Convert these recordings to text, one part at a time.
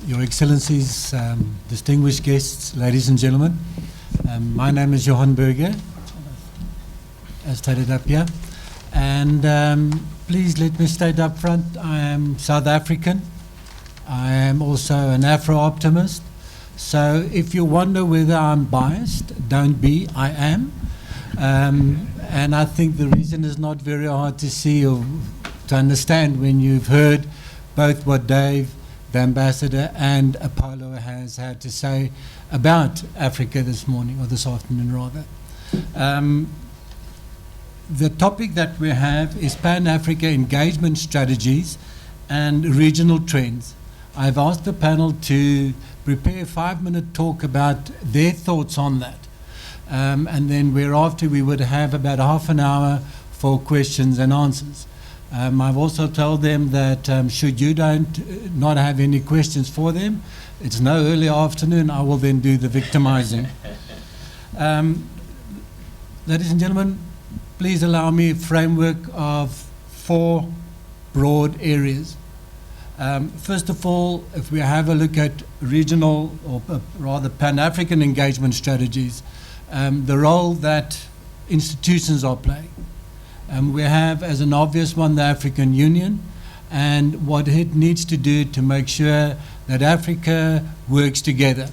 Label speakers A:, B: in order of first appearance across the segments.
A: Your Excellencies, distinguished guests, ladies and gentlemen. My name is Johan Berger, as stated up here. And please let me state up front, I am South African. I am also an Afro-optimist. So if you wonder whether I'm biased, don't be, I am. And I think the reason is not very hard to see or to understand when you've heard both what Dave, the ambassador, and Apollo has had to say about Africa this morning, or this afternoon rather. The topic that we have is Pan-Africa engagement strategies and regional trends. I've asked the panel to prepare a 5-minute talk about their thoughts on that. And then whereafter we would have about half an hour for questions and answers. I've also told them that should you not have any questions for them, it's no early afternoon, I will then do the victimizing. Ladies and gentlemen, please allow me a framework of 4 broad areas. First of all, if we have a look at regional, or rather Pan-African engagement strategies, the role that institutions are playing. We have, as an obvious one, the African Union, and what it needs to do to make sure that Africa works together.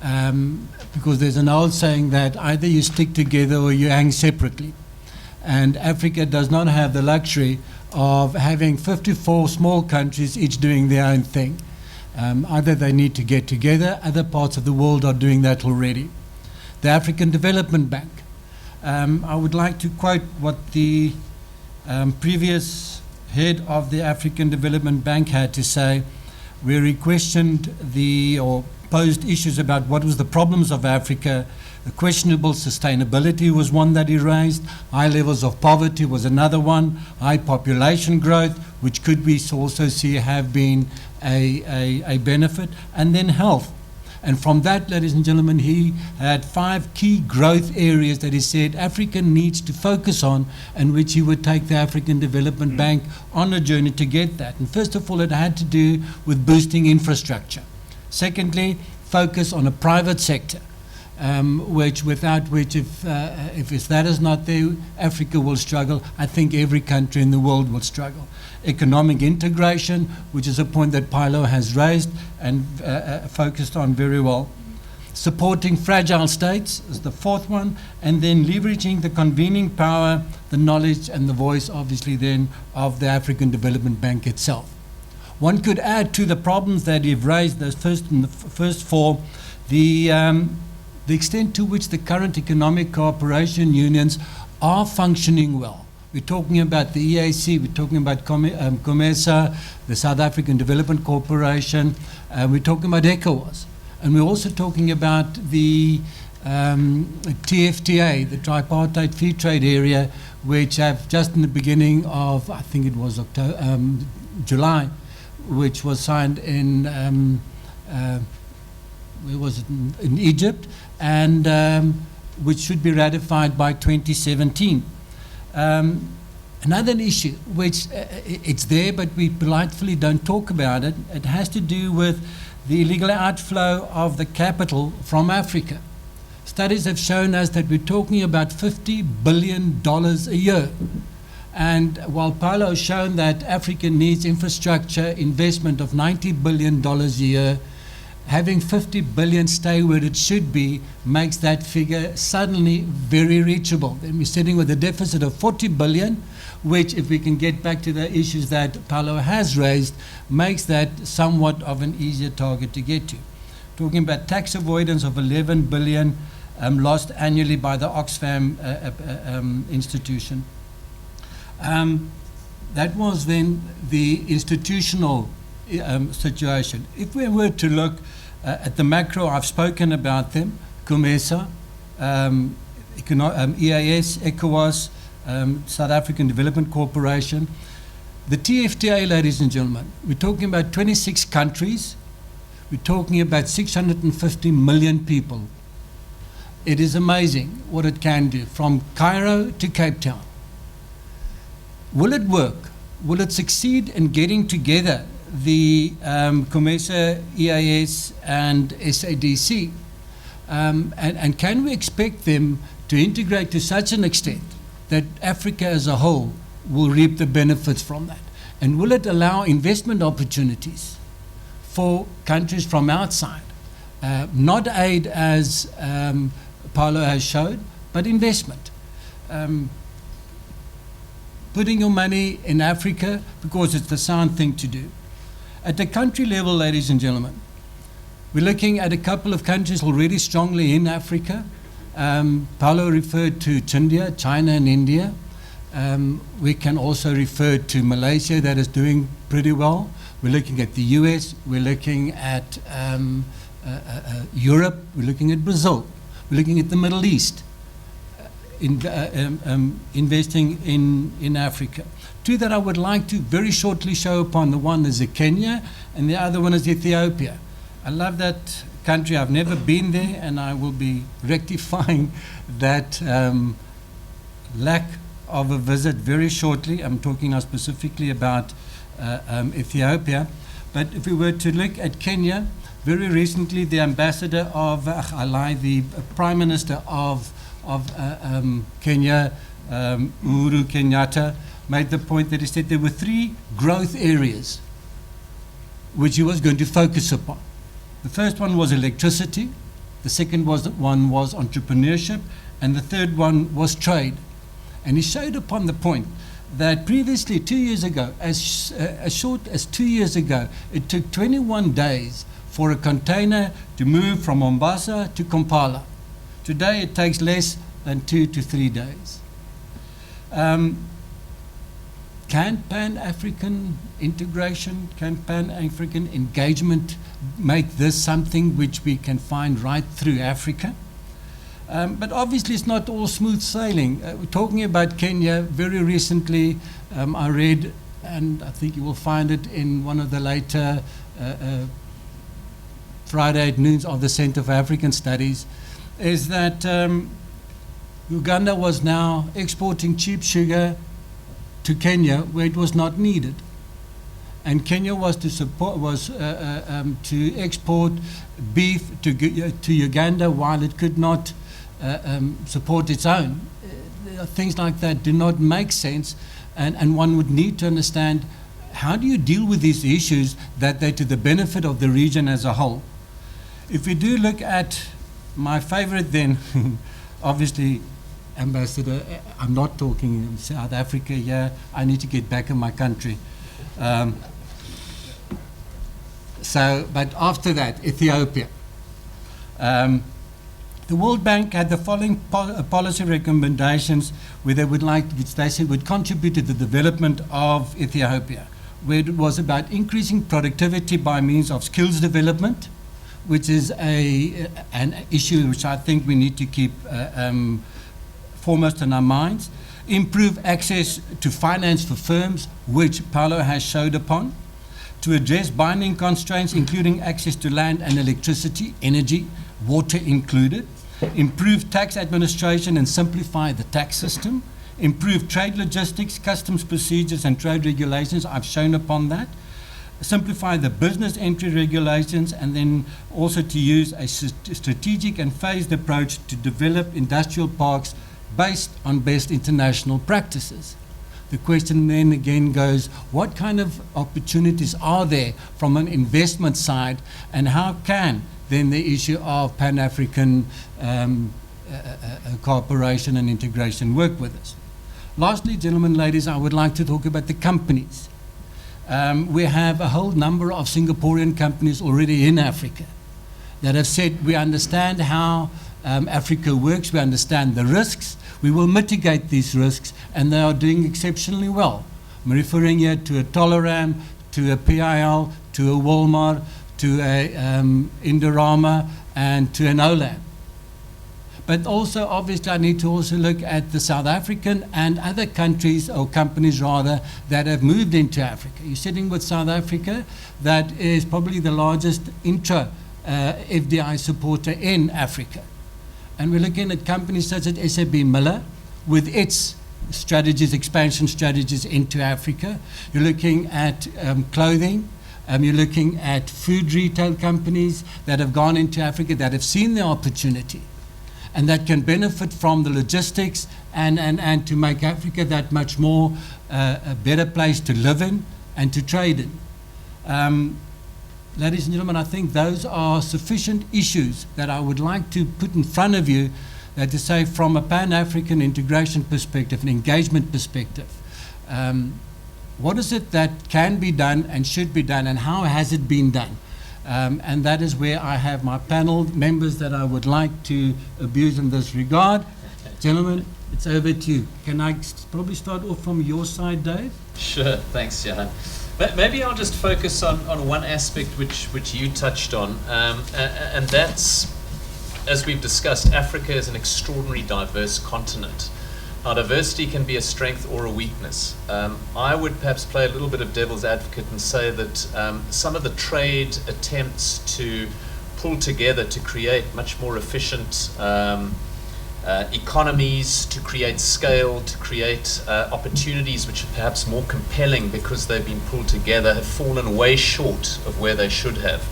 A: Because there's an old saying that either you stick together or you hang separately. And Africa does not have the luxury of having 54 small countries each doing their own thing. Either they need to get together, other parts of the world are doing that already. The African Development Bank. I would like to quote what the previous head of the African Development Bank had to say, where he questioned or posed issues about what was the problems of Africa. The questionable sustainability was one that he raised. High levels of poverty was another one. High population growth, which could we also see have been a benefit. And then health. And from that, ladies and gentlemen, he had 5 key growth areas that he said Africa needs to focus on, and which he would take the African Development Bank on a journey to get that. And first of all, it had to do with boosting infrastructure. Secondly, focus on a private sector, without which, if that is not there, Africa will struggle. I think every country in the world will struggle. Economic integration, which is a point that Pilo has raised and focused on very well. Supporting fragile states is the 4th one, and then leveraging the convening power, the knowledge and the voice, obviously then, of the African Development Bank itself. One could add to the problems that you've raised, those first 4, the extent to which the current economic cooperation unions are functioning well. We're talking about the EAC, we're talking about COMESA, the South African Development Corporation, we're talking about ECOWAS, and we're also talking about the TFTA, the Tripartite Free Trade Area, which have just in the beginning of, I think it was July, which was signed in, where was it, in Egypt, and which should be ratified by 2017. Another issue, which it's there, but we politely don't talk about it, it has to do with the illegal outflow of the capital from Africa. Studies have shown us that we're talking about $50 billion a year. And while Paulo has shown that Africa needs infrastructure investment of $90 billion a year, having 50 billion stay where it should be makes that figure suddenly very reachable. Then we're sitting with a deficit of 40 billion, which, if we can get back to the issues that Paulo has raised, makes that somewhat of an easier target to get to. Talking about tax avoidance of 11 billion lost annually by the Oxfam institution. That was then the institutional situation. If we were to look at the macro, I've spoken about them, COMESA, EAS, ECOWAS, South African Development Corporation. The TFTA, ladies and gentlemen, we're talking about 26 countries, we're talking about 650 million people. It is amazing what it can do, from Cairo to Cape Town. Will it work? Will it succeed in getting together the COMESA, EAS, and SADC, and can we expect them to integrate to such an extent that Africa as a whole will reap the benefits from that? And will it allow investment opportunities for countries from outside? Not aid as Paulo has showed, but investment. Putting your money in Africa because it's the sound thing to do. At the country level, ladies and gentlemen, we're looking at a couple of countries already strongly in Africa. Paulo referred to India, China and India. We can also refer to Malaysia that is doing pretty well. We're looking at the US, we're looking at Europe, we're looking at Brazil, we're looking at the Middle East, investing in Africa. Two that I would like to very shortly show upon. The one is Kenya and the other one is Ethiopia. I love that country. I've never been there, and I will be rectifying that lack of a visit very shortly. I'm talking now specifically about Ethiopia. But if we were to look at Kenya, very recently the ambassador of, the Prime Minister of Kenya, Uhuru Kenyatta, made the point that he said there were 3 growth areas which he was going to focus upon. The first one was electricity, the second one was entrepreneurship, and the third one was trade. And he showed upon the point that previously, 2 years ago, as short as 2 years ago, it took 21 days for a container to move from Mombasa to Kampala. Today it takes less than 2 to 3 days. Can Pan-African integration, can Pan-African engagement make this something which we can find right through Africa? But obviously it's not all smooth sailing. We're talking about Kenya. Very recently I read, and I think you will find it in one of the later Friday at noons of the Center for African Studies, is that Uganda was now exporting cheap sugar to Kenya where it was not needed, and Kenya was to support to export beef to Uganda while it could not support its own. Things like that do not make sense, and one would need to understand how do you deal with these issues that they're to the benefit of the region as a whole. If we do look at my favorite then, obviously, Ambassador, I'm not talking South Africa here. I need to get back in my country. But after that, Ethiopia. The World Bank had the following policy recommendations where they would which they said would contribute to the development of Ethiopia, where it was about increasing productivity by means of skills development, which is an issue which I think we need to keep foremost in our minds. Improve access to finance for firms, which Paulo has showed upon. To address binding constraints, including access to land and electricity, energy, water included. Improve tax administration and simplify the tax system. Improve trade logistics, customs procedures and trade regulations. I've shown upon that. Simplify the business entry regulations, and then also to use a strategic and phased approach to develop industrial parks based on best international practices. The question then again goes, what kind of opportunities are there from an investment side, and how can then the issue of Pan-African cooperation and integration work with us? Lastly, gentlemen, ladies, I would like to talk about the companies. We have a whole number of Singaporean companies already in Africa that have said we understand how Africa works, we understand the risks, we will mitigate these risks, and they are doing exceptionally well. I'm referring here to a Tolaram, to a PIL, to a Walmart, to a Indorama, and to an Olam. But also, obviously, I need to also look at the South African and other countries, or companies rather, that have moved into Africa. You're sitting with South Africa, that is probably the largest intra-FDI supporter in Africa. And we're looking at companies such as SAB Miller, with its strategies, expansion strategies into Africa. You're looking at clothing, You're looking at food retail companies that have gone into Africa, that have seen the opportunity, and that can benefit from the logistics and to make Africa that much more a better place to live in and to trade in. Ladies and gentlemen, I think those are sufficient issues that I would like to put in front of you, that to say from a Pan-African integration perspective, an engagement perspective, what is it that can be done and should be done, and how has it been done? And that is where I have my panel members that I would like to abuse in this regard. Gentlemen, it's over to you. Can I probably start off from your side, Dave?
B: Sure, thanks, Johan. Maybe I'll just focus on one aspect which you touched on, and that's, as we've discussed, Africa is an extraordinarily diverse continent. Now, diversity can be a strength or a weakness. I would perhaps play a little bit of devil's advocate and say that some of the trade attempts to pull together to create much more efficient economies, to create scale, to create opportunities which are perhaps more compelling because they've been pulled together, have fallen way short of where they should have.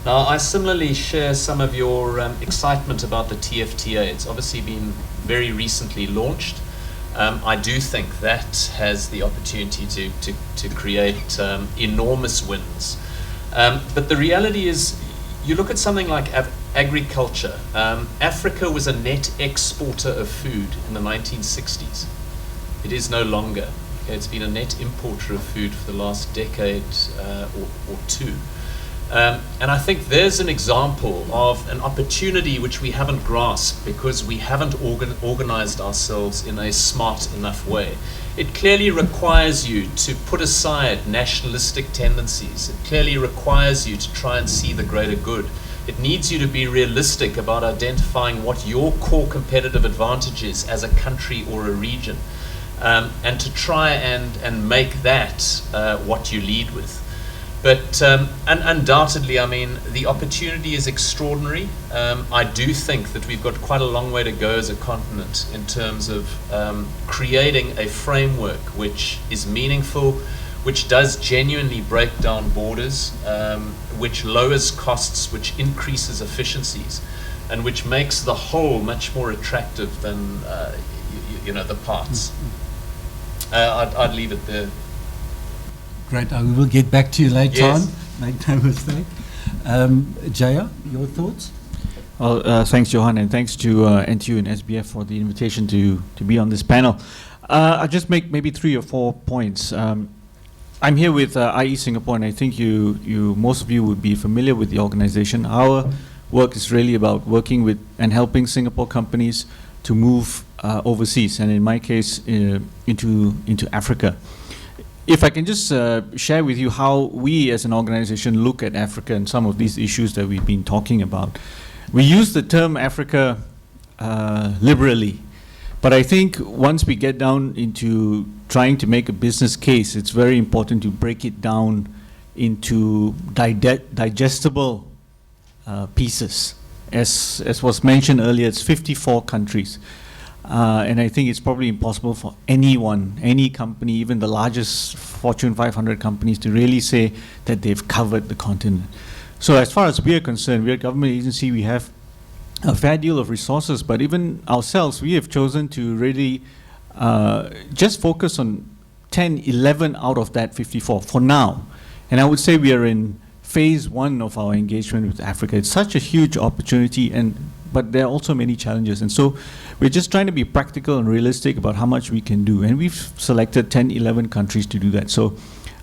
B: Now, I similarly share some of your excitement about the TFTA. It's obviously been very recently launched. I do think that has the opportunity to create enormous wins. But the reality is, you look at something like agriculture. Africa was a net exporter of food in the 1960s. It is no longer. Okay, it's been a net importer of food for the last decade or two. And I think there's an example of an opportunity which we haven't grasped because we haven't organized ourselves in a smart enough way. It clearly requires you to put aside nationalistic tendencies. It clearly requires you to try and see the greater good. It needs you to be realistic about identifying what your core competitive advantage is as a country or a region, and to try and make that what you lead with. But undoubtedly, I mean, the opportunity is extraordinary. I do think that we've got quite a long way to go as a continent in terms of creating a framework which is meaningful, which does genuinely break down borders, which lowers costs, which increases efficiencies, and which makes the whole much more attractive than the parts. I'd leave it there.
A: Great. We will get back to you later
B: Yes.
A: on. Make no mistake. Jaya, your thoughts?
C: Well, thanks, Johan, and thanks to NTU and SBF for the invitation to be on this panel. I'll just make maybe 3 or 4 points. I'm here with IE Singapore, and I think most of you would be familiar with the organization. Our work is really about working with and helping Singapore companies to move overseas, and in my case, into Africa. If I can just share with you how we as an organization look at Africa and some of these issues that we've been talking about. We use the term Africa liberally, but I think once we get down into trying to make a business case, it's very important to break it down into digestible pieces. As was mentioned earlier, it's 54 countries. And I think it's probably impossible for anyone, any company, even the largest Fortune 500 companies, to really say that they've covered the continent. So as far as we are concerned, we're a government agency, we have a fair deal of resources, but even ourselves, we have chosen to really just focus on 10, 11 out of that 54 for now. And I would say we are in phase 1 of our engagement with Africa. It's such a huge opportunity, but there are also many challenges. And so we're just trying to be practical and realistic about how much we can do. And we've selected 10, 11 countries to do that. So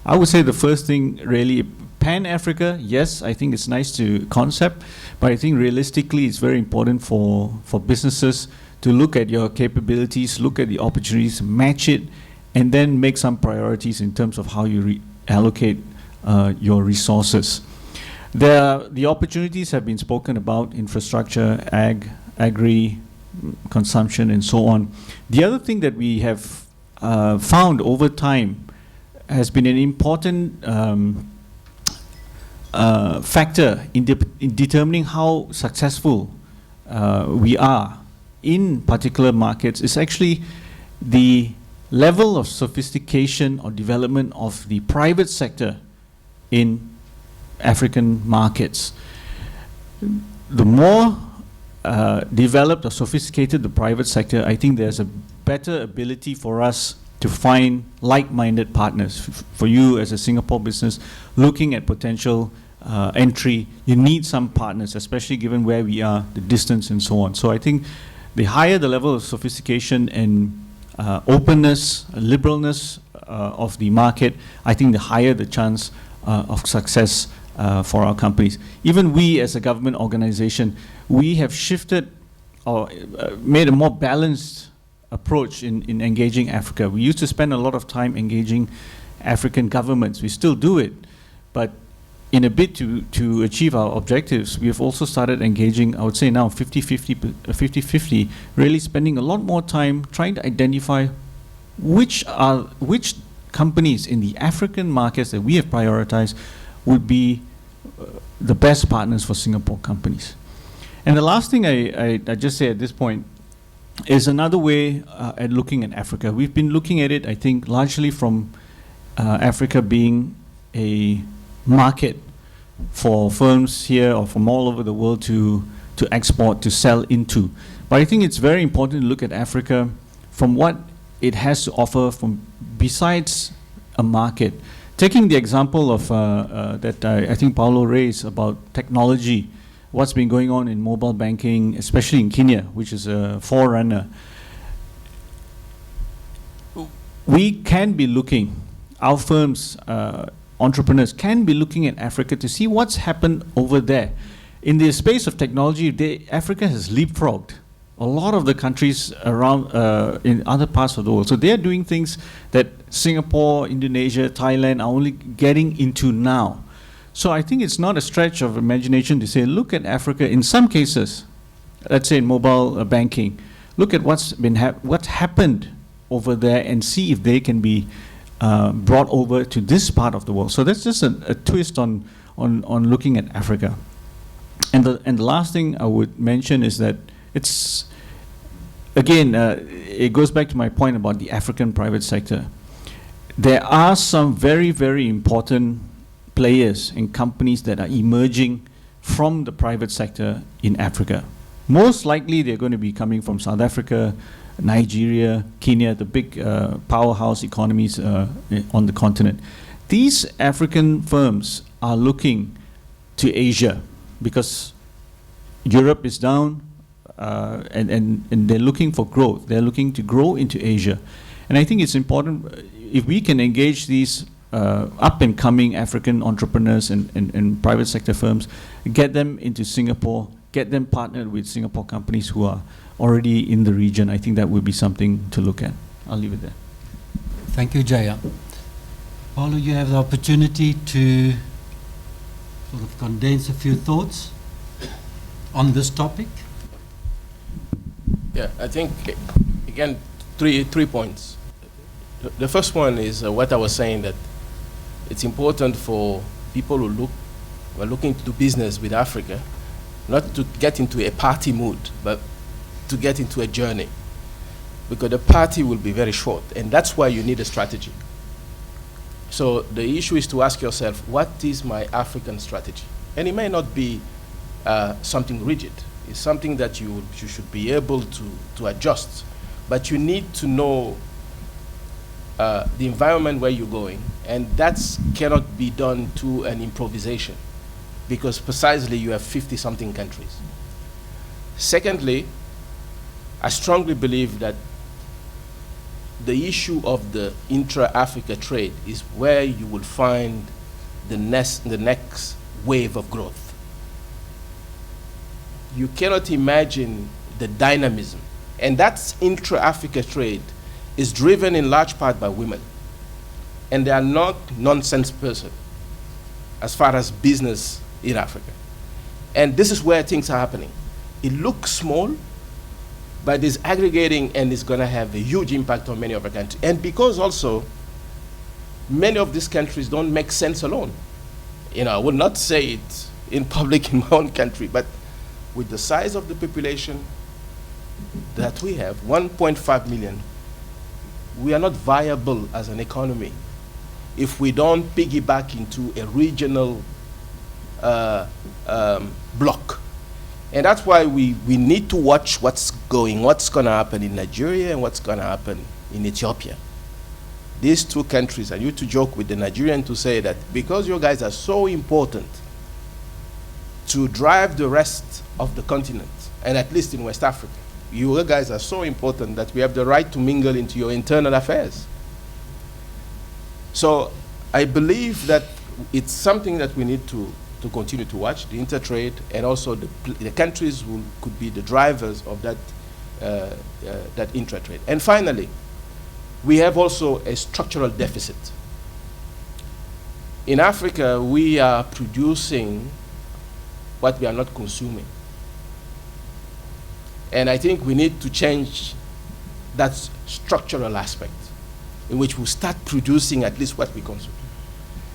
C: I would say the first thing really, Pan-Africa, yes, I think it's nice to concept, but I think realistically it's very important for businesses to look at your capabilities, look at the opportunities, match it, and then make some priorities in terms of how you allocate your resources. The opportunities have been spoken about: infrastructure, agri, consumption, and so on. The other thing that we have found over time has been an important factor in determining how successful we are in particular markets is actually the level of sophistication or development of the private sector in African markets. The more developed or sophisticated the private sector, I think there's a better ability for us to find like-minded partners. For you as a Singapore business looking at potential entry, you need some partners, especially given where we are, the distance and so on. So I think the higher the level of sophistication and openness, liberalness of the market, I think the higher the chance of success for our companies. Even we as a government organization, we have shifted or made a more balanced approach in engaging Africa. We used to spend a lot of time engaging African governments. We still do it, but in a bid to achieve our objectives, we have also started engaging, I would say now 50-50, really spending a lot more time trying to identify which companies in the African markets that we have prioritized would be the best partners for Singapore companies. And the last thing I just say at this point is another way at looking at Africa. We've been looking at it, I think, largely from Africa being a market for firms here or from all over the world to export, to sell into. But I think it's very important to look at Africa from what it has to offer from besides a market. Taking the example of that I think Paulo raised about technology, what's been going on in mobile banking, especially in Kenya, which is a forerunner. We can be looking, our firms, entrepreneurs can be looking at Africa to see what's happened over there. In the space of technology, Africa has leapfrogged a lot of the countries around in other parts of the world. So they're doing things that Singapore, Indonesia, Thailand are only getting into now. So I think it's not a stretch of imagination to say, look at Africa in some cases, let's say in mobile banking, look at what's happened over there and see if they can be brought over to this part of the world. So that's just a twist on looking at Africa. And the last thing I would mention is that it's, again, it goes back to my point about the African private sector. There are some very, very important players and companies that are emerging from the private sector in Africa. Most likely they're going to be coming from South Africa, Nigeria, Kenya, the big powerhouse economies on the continent. These African firms are looking to Asia because Europe is down and they're looking for growth. They're looking to grow into Asia. And I think it's important if we can engage these up and coming African entrepreneurs and private sector firms, get them into Singapore, get them partnered with Singapore companies who are already in the region. I think that would be something to look at. I'll leave it there.
A: Thank you, Jaya. Paulo, you have the opportunity to sort of condense a few thoughts on this topic.
D: Yeah, I think, again, three points. The first one is what I was saying, that it's important for people who are looking to do business with Africa, not to get into a party mood, but to get into a journey. Because the party will be very short, and that's why you need a strategy. So the issue is to ask yourself, what is my African strategy? And it may not be something rigid. It's something that you should be able to adjust. But you need to know the environment where you're going, and that cannot be done to an improvisation, because precisely you have 50-something countries. Secondly, I strongly believe that the issue of the intra-Africa trade is where you will find the next wave of growth. You cannot imagine the dynamism, and that intra-Africa trade is driven in large part by women. And they are not nonsense person as far as business in Africa. And this is where things are happening. It looks small, but it's aggregating and it's going to have a huge impact on many of our countries. And because also, many of these countries don't make sense alone. I will not say it in public in my own country, but with the size of the population that we have, 1.5 million, we are not viable as an economy if we don't piggyback into a regional bloc. And that's why we need to watch what's going to happen in Nigeria and what's going to happen in Ethiopia. These two countries, I used to joke with the Nigerian to say that because you guys are so important to drive the rest of the continent, and at least in West Africa, you guys are so important that we have the right to mingle into your internal affairs. So I believe that it's something that we need to continue to watch, the intertrade, and also the countries who could be the drivers of that, that intratrade. And finally, we have also a structural deficit. In Africa, we are producing what we are not consuming. And I think we need to change that structural aspect in which we start producing at least what we consume.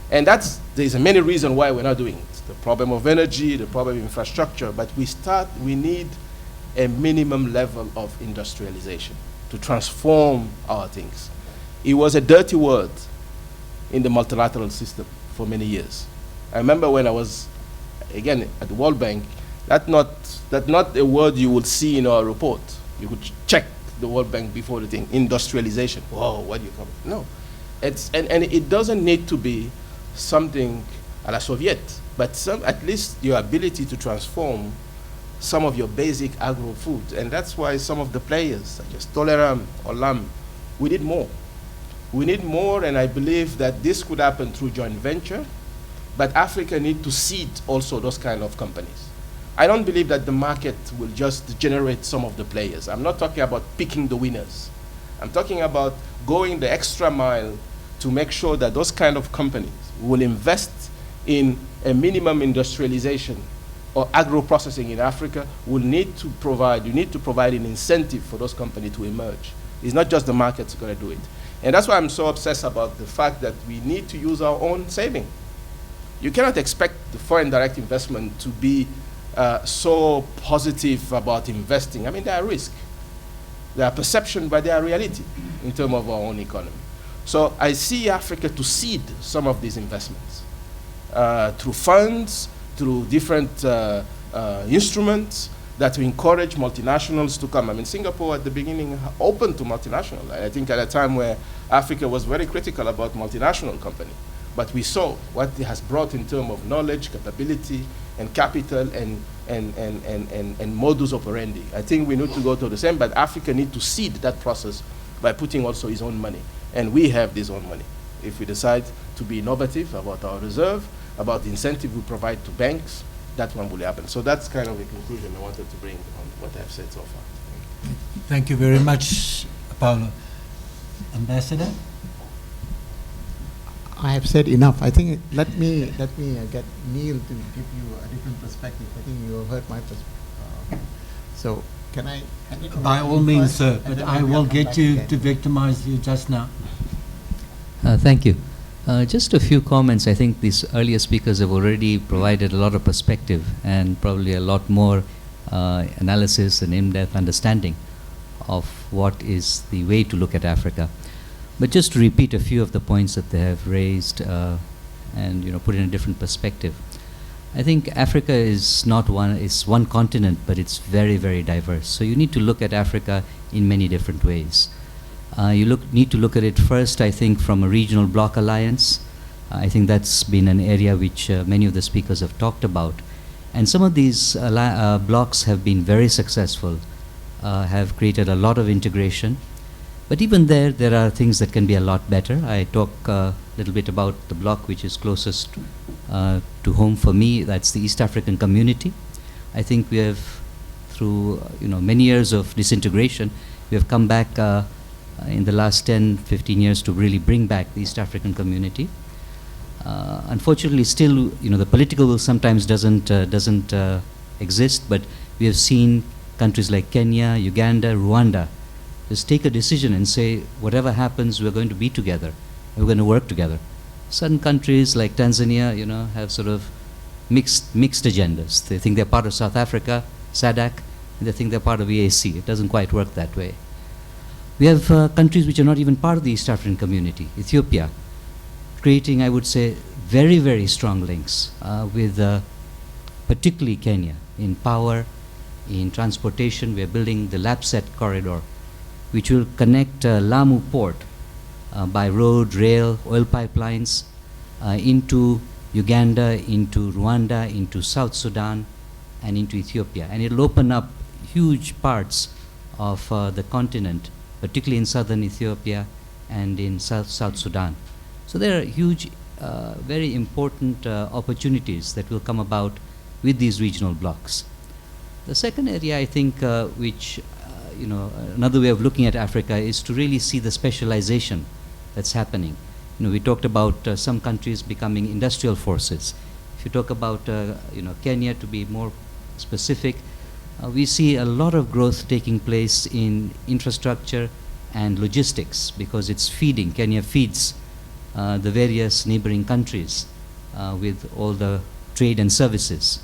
D: And there's many reasons why we're not doing it. The problem of energy, the problem of infrastructure, but we need a minimum level of industrialization to transform our things. It was a dirty word in the multilateral system for many years. I remember when I was, again, at the World Bank, that's not a word you will see in our report. You could check the World Bank before the thing, industrialization. Whoa, what do you come? No. And it doesn't need to be something a la Soviet, but at least your ability to transform some of your basic agro foods. And that's why some of the players, such as Toleram or LAM, we need more. We need more, and I believe that this could happen through joint venture, but Africa needs to seed also those kind of companies. I don't believe that the market will just generate some of the players. I'm not talking about picking the winners. I'm talking about going the extra mile to make sure that those kind of companies will invest in a minimum industrialization or agro-processing in Africa. You need to provide an incentive for those companies to emerge. It's not just the market's going to do it. And that's why I'm so obsessed about the fact that we need to use our own saving. You cannot expect the foreign direct investment to be so positive about investing. I mean, there are risks. There are perception, but there are reality in terms of our own economy. So I see Africa to seed some of these investments through funds, through different instruments that will encourage multinationals to come. I mean, Singapore at the beginning opened to multinational. I think at a time where Africa was very critical about multinational company. But we saw what it has brought in terms of knowledge, capability, and capital, and modus operandi. I think we need to go to the same, but Africa needs to seed that process by putting also its own money. And we have this own money. If we decide to be innovative about our reserve, about the incentive we provide to banks, that one will happen. So that's kind of a conclusion I wanted to bring on what I've said so far.
A: Thank you very much, Paulo. Ambassador?
E: I have said enough. I think let me get Neil to give you a different perspective. I think you have heard my perspective. So can I hand it over
A: By
E: to
A: all
E: you
A: means,
E: first,
A: sir,
E: and
A: but
E: then
A: I
E: maybe
A: will
E: I'll come
A: get
E: back
A: you
E: again.
A: to victimize you just now.
F: Thank you. Just a few comments. I think these earlier speakers have already provided a lot of perspective and probably a lot more analysis and in-depth understanding of what is the way to look at Africa. But just to repeat a few of the points that they have raised and put in a different perspective. I think Africa is not one continent, but it's very, very diverse. So you need to look at Africa in many different ways. You need to look at it first, I think, from a regional bloc alliance. I think that's been an area which many of the speakers have talked about. And some of these blocs have been very successful, have created a lot of integration. But even there are things that can be a lot better. I talk a little bit about the bloc which is closest to home for me. That's the East African Community. I think we have, through many years of disintegration, we have come back in the last 10, 15 years to really bring back the East African Community. Unfortunately, still, the political will sometimes doesn't exist, but we have seen countries like Kenya, Uganda, Rwanda just take a decision and say, whatever happens, we're going to be together, and we're going to work together. Certain countries like Tanzania, have sort of mixed agendas. They think they're part of South Africa, SADC, and they think they're part of EAC. It doesn't quite work that way. We have countries which are not even part of the East African Community. Ethiopia, creating, I would say, very, very strong links with particularly Kenya, in power, in transportation. We are building the LAPSET corridor, which will connect Lamu port by road, rail, oil pipelines into Uganda, into Rwanda, into South Sudan, and into Ethiopia. And it'll open up huge parts of the continent, particularly in southern Ethiopia and in South Sudan. So there are huge, very important opportunities that will come about with these regional blocks. The second area, I think, which, another way of looking at Africa is to really see the specialization that's happening. We talked about some countries becoming industrial forces. If you talk about, Kenya, to be more specific, we see a lot of growth taking place in infrastructure and logistics because it's feeding. Kenya feeds the various neighboring countries with all the trade and services.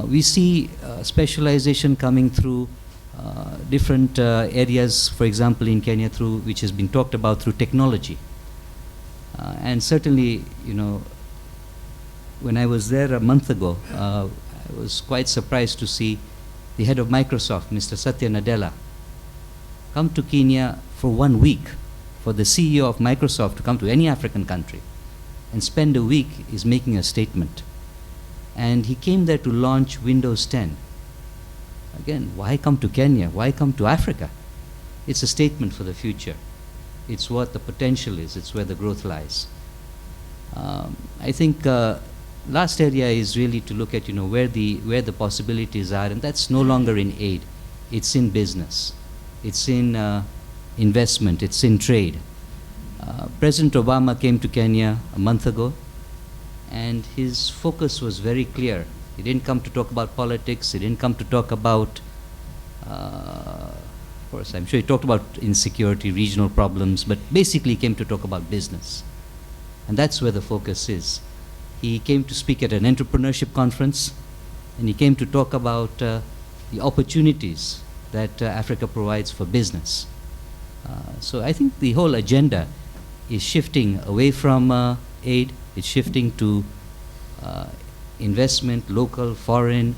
F: We see specialization coming through different areas, for example, in Kenya, which has been talked about through technology. And certainly, when I was there a month ago, I was quite surprised to see the head of Microsoft, Mr. Satya Nadella, come to Kenya for 1 week. For the CEO of Microsoft to come to any African country and spend a week is making a statement. And he came there to launch Windows 10. Again, why come to Kenya? Why come to Africa? It's a statement for the future. It's what the potential is. It's where the growth lies. I think last area is really to look at where the possibilities are, and that's no longer in aid. It's in business. It's in investment. It's in trade. President Obama came to Kenya a month ago, and his focus was very clear. He didn't come to talk about politics. He didn't come to talk about, of course, I'm sure he talked about insecurity, regional problems, but basically he came to talk about business. And that's where the focus is. He came to speak at an entrepreneurship conference, and he came to talk about the opportunities that Africa provides for business. So I think the whole agenda is shifting away from aid. It's shifting to investment, local, foreign,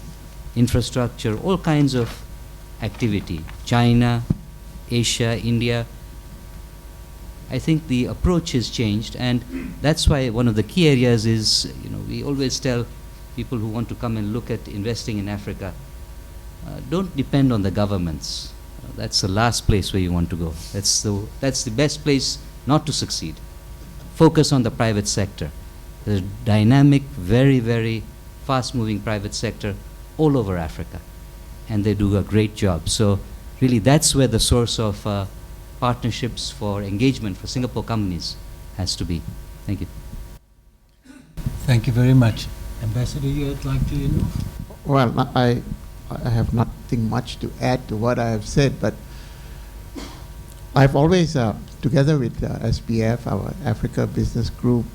F: infrastructure, all kinds of activity. China, Asia, India. I think the approach has changed, and that's why one of the key areas is, we always tell people who want to come and look at investing in Africa, don't depend on the governments. That's the last place where you want to go. That's the best place not to succeed. Focus on the private sector. There's a dynamic, very, very fast-moving private sector all over Africa, and they do a great job. So really that's where the source of partnerships for engagement for Singapore companies has to be. Thank you.
A: Thank you very much. Ambassador, you'd like to
E: Well, I have nothing much to add to what I have said, but I've always, together with SBF, our Africa Business Group,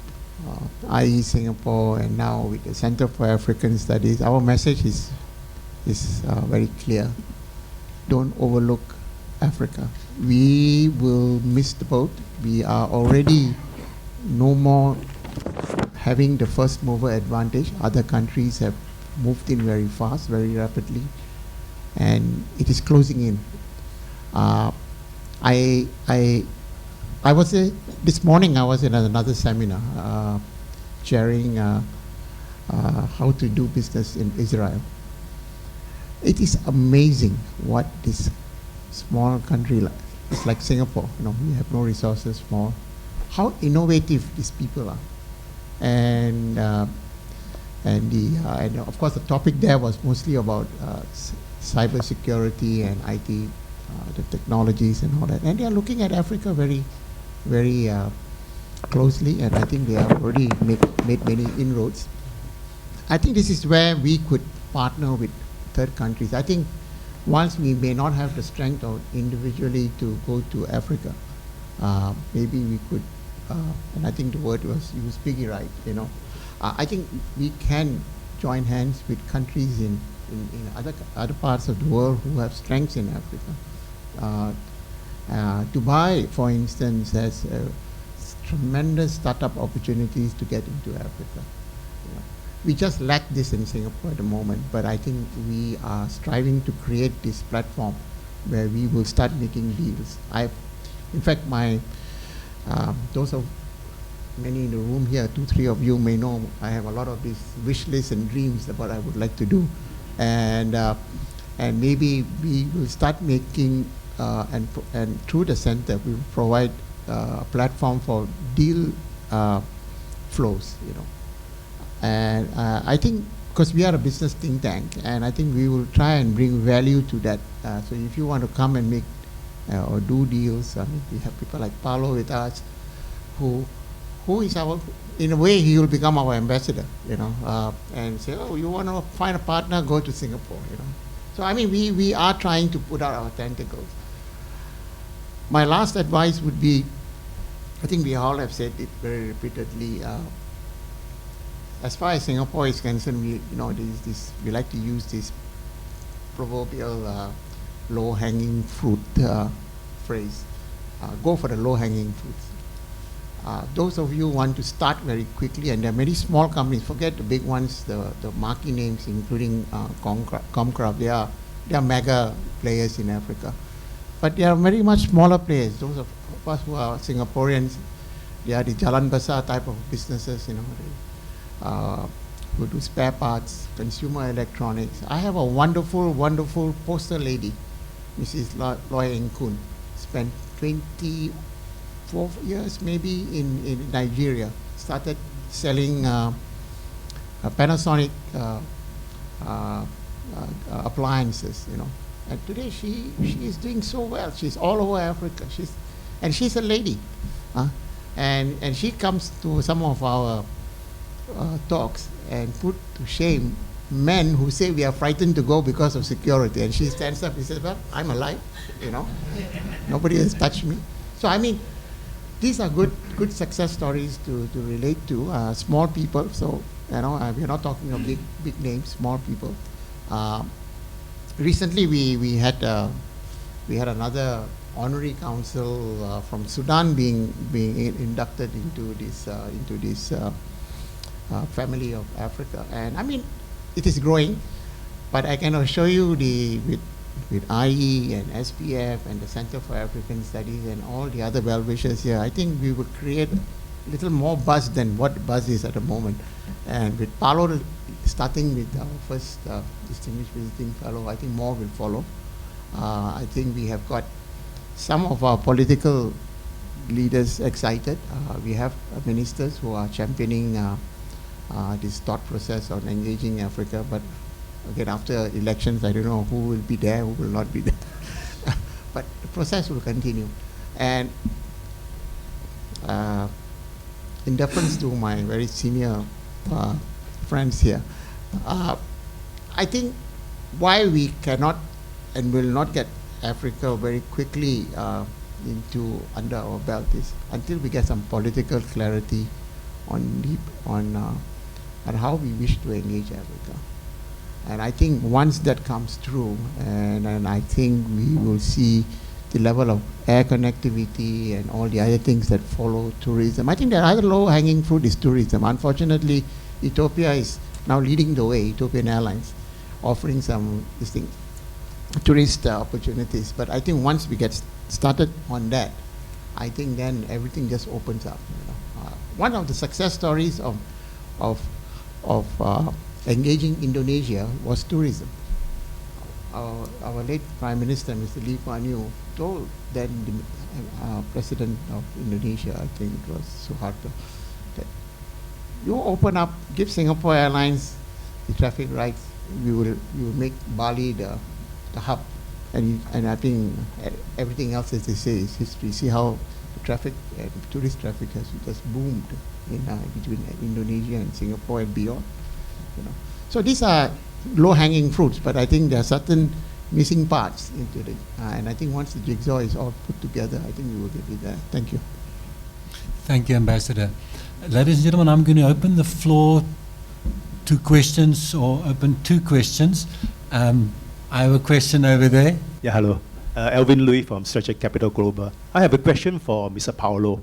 E: IE Singapore, and now with the Center for African Studies, our message is very clear. Don't overlook Africa. We will miss the boat. We are already no more having the first mover advantage. Other countries have moved in very fast, very rapidly, and it is closing in. I was this morning. I was in another seminar, sharing how to do business in Israel. It is amazing what this small country, it's like Singapore. We have no resources, small. How innovative these people are, and of course the topic there was mostly about cyber security and IT, the technologies and all that. And they are looking at Africa very, very closely, and I think they have already made many inroads. I think this is where we could partner with third countries. I think whilst we may not have the strength of individually to go to Africa, maybe we could, and I think the word was, you was Piggy right, I think we can join hands with countries in other parts of the world who have strengths in Africa. Dubai, for instance, has tremendous startup opportunities to get into Africa. We just lack this in Singapore at the moment, but I think we are striving to create this platform where we will start making deals. In fact, those of many in the room here, 2-3 of you may know, I have a lot of these wish lists and dreams of what I would like to do, and maybe we will start making and through the center we will provide a platform for deal flows, you know. And I think because we are a business think tank, and I think we will try and bring value to that. So if you want to come and make or do deals, I mean, we have people like Paulo with us, who is our, in a way, he will become our ambassador, you know, and say, oh, you want to find a partner, go to Singapore, you know. So I mean, we are trying to put out our tentacles. My last advice would be, I think we all have said it very repeatedly. As far as Singapore is concerned, we like to use this proverbial low-hanging fruit phrase. Go for the low-hanging fruits. Those of you who want to start very quickly, and there are many small companies, forget the big ones, the marquee names, including Comcraft, they are mega players in Africa. But there are very much smaller players. Those of us who are Singaporeans, they are the Jalan Besar type of businesses, you know, who do spare parts, consumer electronics. I have a wonderful, wonderful poster lady, Mrs. Loy Eng Kun, spent 24 years maybe in Nigeria, started selling Panasonic appliances, you know. And today she is doing so well. She's all over Africa. She's a lady, and she comes to some of our talks and put to shame men who say we are frightened to go because of security. And she stands up and says, well, I'm alive, you know. Nobody has touched me. So I mean, these are good success stories to relate to. Small people, so you know, we're not talking of big names, small people. Recently, we had another honorary council from Sudan being inducted into this family of Africa, and I mean, it is growing. But I can assure you, with IE and SBF and the Center for African Studies and all the other well-wishers here, I think we will create a little more buzz than what buzz is at the moment. And with Paulo starting with our first distinguished visiting fellow, I think more will follow. I think we have got some of our political leaders excited. We have ministers who are championing this thought process on engaging Africa, but again, after elections, I don't know who will be there, who will not be there. But the process will continue. And in deference to my very senior friends here, I think why we cannot and will not get Africa very quickly under our belt is until we get some political clarity on how we wish to engage Africa. And I think once that comes through, and I think we will see the level of air connectivity and all the other things that follow tourism. I think the other low-hanging fruit is tourism. Unfortunately, Ethiopia is now leading the way, Ethiopian Airlines, offering some distinct tourist opportunities. But I think once we get started on that, I think then everything just opens up. You know. One of the success stories of engaging Indonesia was tourism. Our late Prime Minister, Mr. Lee Kuan Yew, told then the President of Indonesia, I think it was Suharto, that you open up, give Singapore Airlines the traffic rights, we will make Bali the hub. And I think everything else, as they say, is history. See how the traffic, tourist traffic has just boomed between Indonesia and Singapore and beyond. You know. So these are low-hanging fruits, but I think there are certain missing parts into it. And I think once the jigsaw is all put together, I think we will get it there. Thank you.
A: Thank you, Ambassador. Ladies and gentlemen, I'm going to open the floor to questions, or open two questions. I have a question over there.
G: Yeah, hello. Alvin Louis from Strategic Capital Global. I have a question for Mr. Paulo.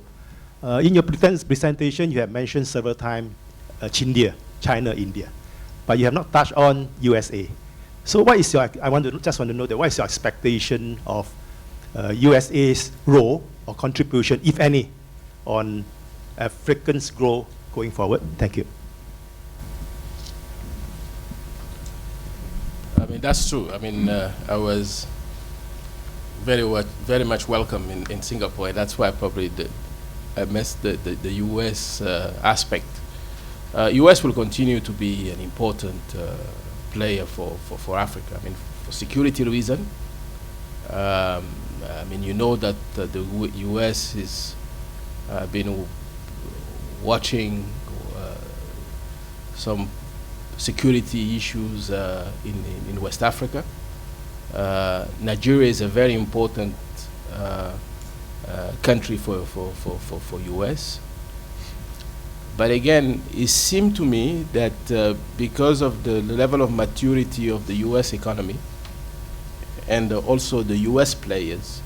G: In your presentation, you have mentioned several times Chindia. China, India, but you have not touched on USA. So what is your, just want to know that what is your expectation of USA's role or contribution, if any, on Africans' growth going forward? Thank you.
D: I mean, that's true. I mean, I was very much welcome in Singapore. That's why probably I missed the US aspect. US will continue to be an important player for Africa. I mean, for security reason. I mean, you know that the US has been watching some security issues in West Africa. Nigeria is a very important country for US. But again, it seemed to me that because of the level of maturity of the US economy and also the US players,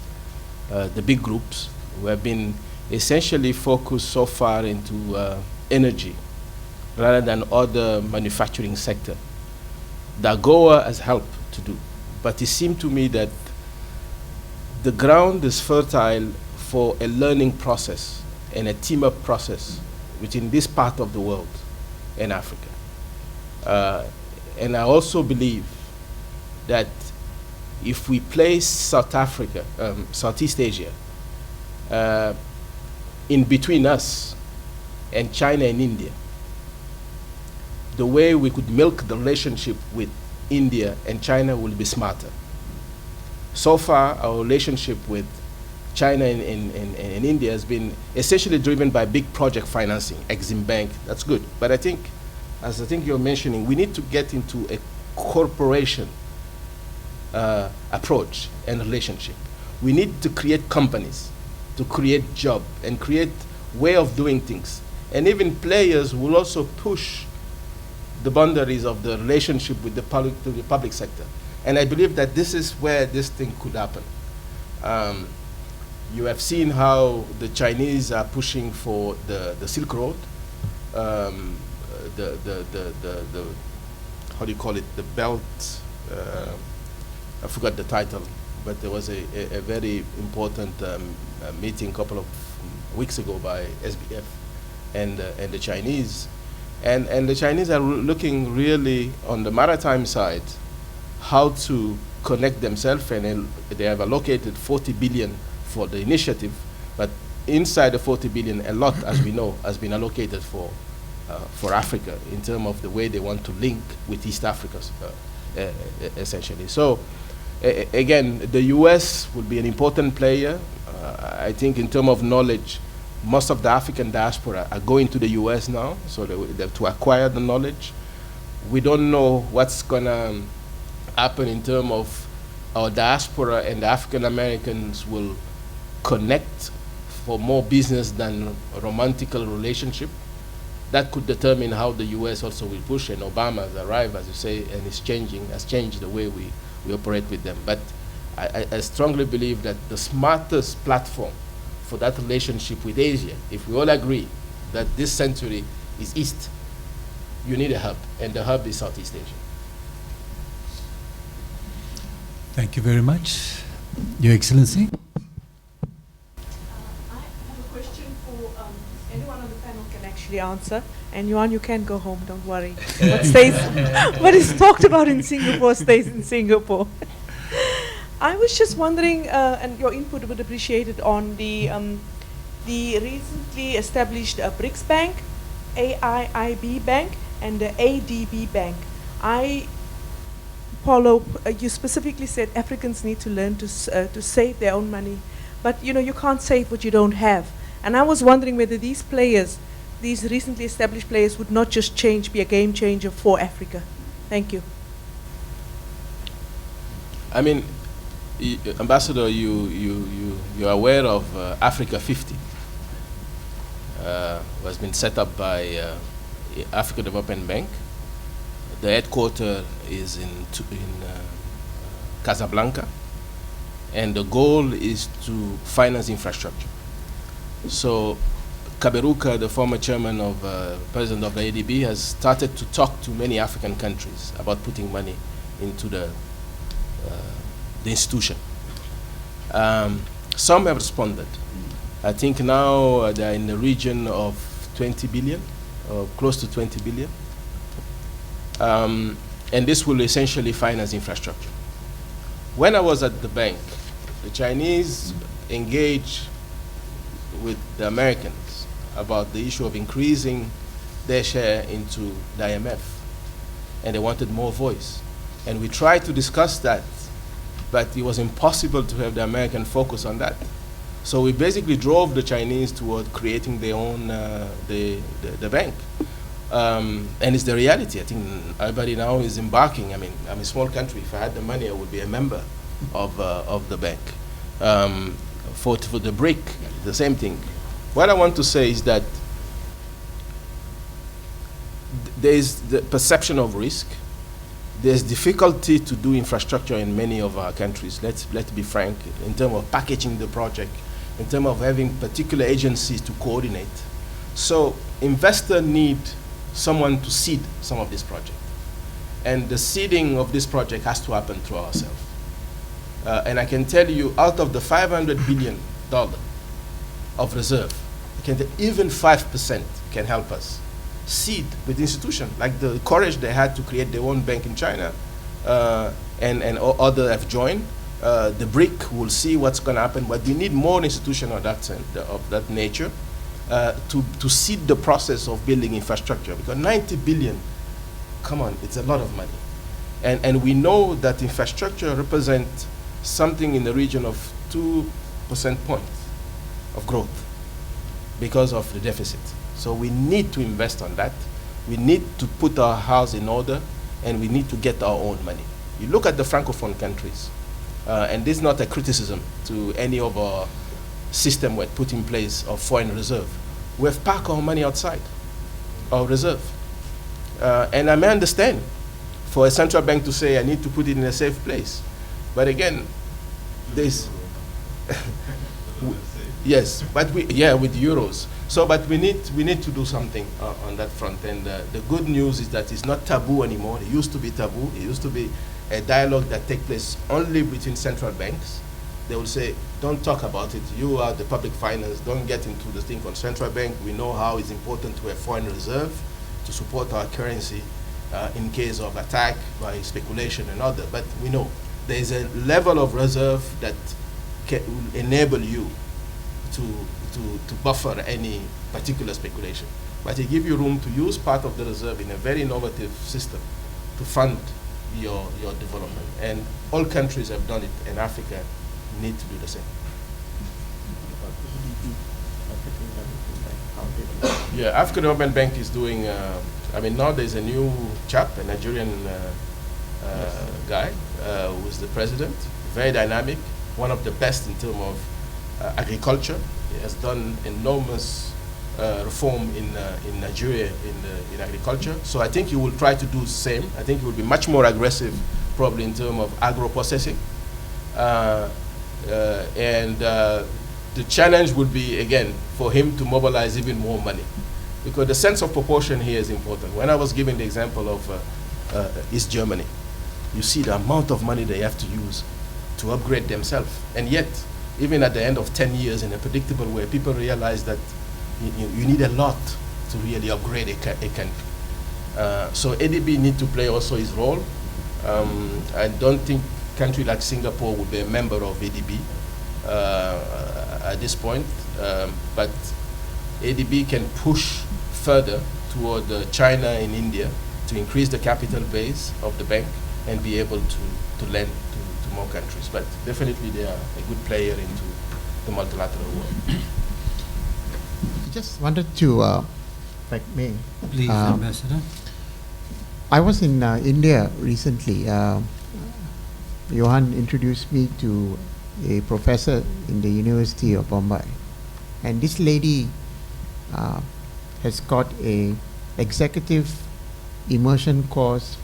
D: the big groups who have been essentially focused so far into energy rather than other manufacturing sector, that AGOA has helped to do. But it seemed to me that the ground is fertile for a learning process and a team-up process within this part of the world in Africa. And I also believe that if we place South Africa, Southeast Asia, in between us and China and India, the way we could milk the relationship with India and China will be smarter. So far, our relationship with China and India has been essentially driven by big project financing, Exim Bank. That's good. But I think, as I think you're mentioning, we need to get into a corporation approach and relationship. We need to create companies, to create job and create way of doing things. And even players will also push the boundaries of the relationship with the public sector. And I believe that this is where this thing could happen. You have seen how the Chinese are pushing for the Silk Road, the how do you call it, the belt, I forgot the title, but there was a very important meeting a couple of weeks ago by SBF and the Chinese. And the Chinese are looking really on the maritime side how to connect themselves, and they have allocated 40 billion for the initiative, but inside the 40 billion, a lot, as we know, has been allocated for Africa in terms of the way they want to link with East Africa, essentially. So, again, the US will be an important player. I think in terms of knowledge, most of the African diaspora are going to the US now, so to acquire the knowledge. We don't know what's going to happen in terms of our diaspora and the African Americans will connect for more business than a romantical relationship. That could determine how the US also will push, and Obama has arrived, as you say, and has changed the way we operate with them. But I strongly believe that the smartest platform for that relationship with Asia, if we all agree that this century is East, you need a hub, and the hub is Southeast Asia.
A: Thank you very much, Your Excellency.
H: I have a question for anyone on the panel can actually answer. And Yuan, you can go home, don't worry. What is talked about in Singapore stays in Singapore. I was just wondering, and your input would appreciate it, on the recently established BRICS Bank, AIIB Bank, and the ADB Bank. Paulo, you specifically said Africans need to learn to save their own money, but you can't save what you don't have. And I was wondering whether these players, these recently established players, would not just be a game changer for Africa. Thank you.
D: I mean, Ambassador, you're aware of Africa 50, has been set up by Africa Development Bank. The headquarters is in Casablanca, and the goal is to finance infrastructure. So Kaberuka, the former chairman of president of the ADB, has started to talk to many African countries about putting money into the institution. Some have responded. I think now they're in the region of 20 billion, or close to 20 billion. And this will essentially finance infrastructure. When I was at the bank, the Chinese engaged with the Americans about the issue of increasing their share into the IMF, and they wanted more voice. And we tried to discuss that, but it was impossible to have the American focus on that. So we basically drove the Chinese toward creating their own, the bank. And it's the reality. I think everybody now is embarking. I mean, I'm a small country. If I had the money, I would be a member of the bank. For the BRIC, the same thing. What I want to say is that there is the perception of risk. There's difficulty to do infrastructure in many of our countries. Let's be frank, in terms of packaging the project, in terms of having particular agencies to coordinate. So investors need someone to seed some of this project. And the seeding of this project has to happen through ourselves. And I can tell you, out of the $500 billion of reserve, even 5% can help us seed with institutions, like the courage they had to create their own bank in China, and others have joined. The BRIC will see what's going to happen, but we need more institutions of that nature to seed the process of building infrastructure, because 90 billion, come on, it's a lot of money. And we know that infrastructure represents something in the region of 2% points of growth because of the deficit. So we need to invest on that. We need to put our house in order, and we need to get our own money. You look at the Francophone countries, and this is not a criticism to any of our system we put in place of foreign reserve. We have parked our money outside our reserve. And I may understand for a central bank to say, I need to put it in a safe place. But again, there's, yes, but with euros. So, but we need to do something on that front. And the good news is that it's not taboo anymore. It used to be taboo. It used to be a dialogue that takes place only between central banks. They will say, don't talk about it. You are the public finance. Don't get into the thing on central bank. We know how it's important to have foreign reserve to support our currency in case of attack by speculation and other. But we know there is a level of reserve that will enable you to buffer any particular speculation. But it gives you room to use part of the reserve in a very innovative system to fund your development. And all countries have done it, and Africa need to do the same. Yeah, African Development Bank is doing, I mean, now there's a new chap, a Nigerian guy, who is the president, very dynamic, one of the best in terms of agriculture. He has done enormous reform in Nigeria in agriculture. So I think he will try to do the same. I think he will be much more aggressive, probably in terms of agro-processing. The challenge would be, again, for him to mobilize even more money, because the sense of proportion here is important. When I was giving the example of East Germany, you see the amount of money they have to use to upgrade themselves. And yet, even at the end of 10 years in a predictable way, people realize that you need a lot to really upgrade a country. So ADB need to play also his role. I don't think a country like Singapore would be a member of ADB at this point, but ADB can push further toward China and India to increase the capital base of the bank and be able to lend to more countries. But definitely they are a good player into the multilateral world.
E: I just wanted to, if I may.
A: Please, Ambassador.
E: I was in India recently. Johan introduced me to a professor in the University of Bombay. And this lady has got a executive immersion course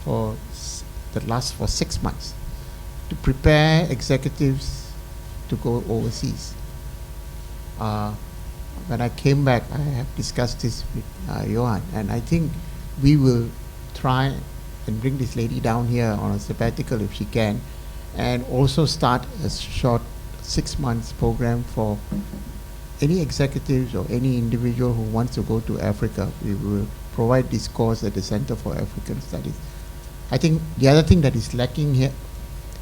E: that lasts for 6 months to prepare executives to go overseas. when I came back, I have discussed this with Johan, and I think we will try and bring this lady down here on a sabbatical if she can, and also start a short 6 months program for any executives or any individual who wants to go to Africa. We will provide this course at the Center for African Studies. I think the other thing that is lacking here